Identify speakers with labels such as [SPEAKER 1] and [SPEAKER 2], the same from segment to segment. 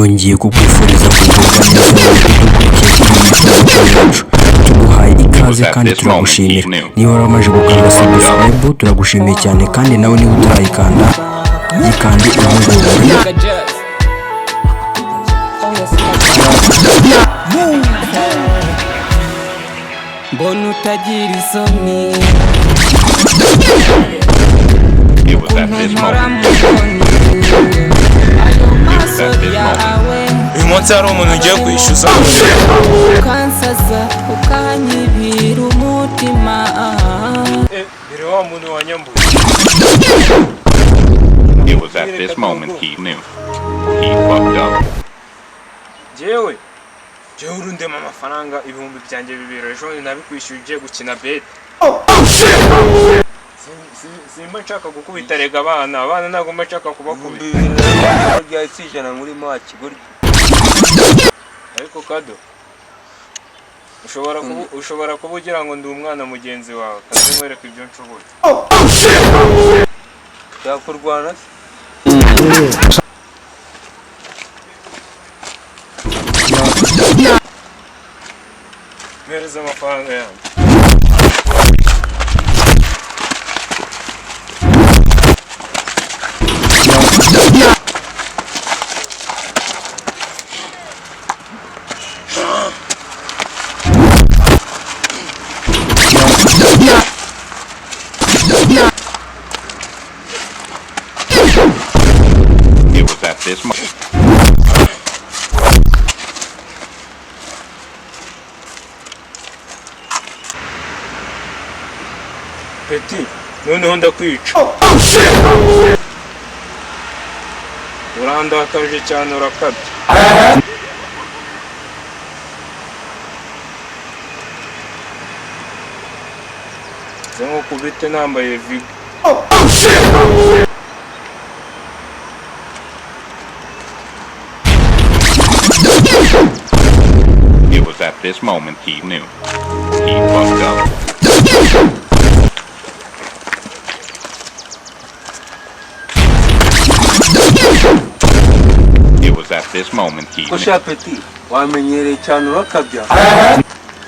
[SPEAKER 1] nongeye kukwifuriza kugubwa neza udukurikiye yacu. Tuguhaye ikaze kandi turagushimira. Niba waramaze gukanda subscribe turagushimiye cyane, kandi nawe niba utarayikanda yikande ubungubu.
[SPEAKER 2] Mbona utagira isoni
[SPEAKER 3] uyu munsi hari umuntu ugiye kwishyuza
[SPEAKER 2] ukansaza ukanyibira umutima
[SPEAKER 3] biri wa muntu wanyambuye.
[SPEAKER 4] It was at this moment he knew. He fucked up.
[SPEAKER 3] Jewe urundema amafaranga ibihumbi byanjye bibiri ejo nabikwishyuye ugiye gukina bed. Simba nshaka gukubita rega abana ntabwo mba nshaka kubakubita.
[SPEAKER 5] Rya isijana muri ma kigori.
[SPEAKER 3] Ariko kado ushobora kuba ugira ngo ndi umwana mugenzi wawe kandi nkwereka ibyo nshoboye.
[SPEAKER 5] Yakurwana
[SPEAKER 3] mpereza amafaranga yanjye.
[SPEAKER 4] It was at this moment.
[SPEAKER 3] Peti, noneho ndakwica. Urandakaje cyane urakabye. Zengo kubite nambaye vigo.
[SPEAKER 4] It was at this moment he knew. He fucked up. It was at this moment he knew.
[SPEAKER 5] Kosha Peti wamenyereye cyane urakabya.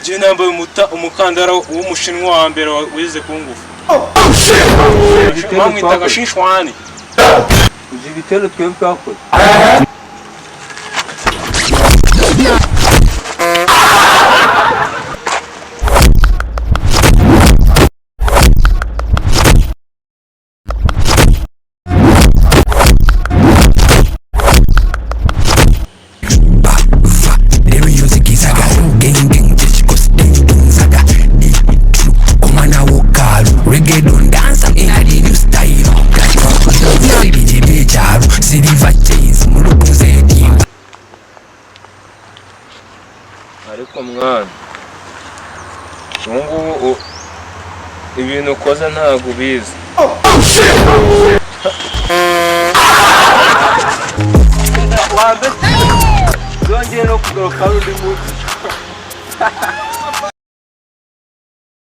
[SPEAKER 3] Je nambaye umukandara w'umushinwa wa mbere wize kungufu. Mamwita gashishwani.
[SPEAKER 5] Uzi ibitero twebwe twakoze.
[SPEAKER 3] Ariko mwana ubu ibintu ukoze ntabwo ubizi.
[SPEAKER 5] Zongeye no kugaruka undi munsi.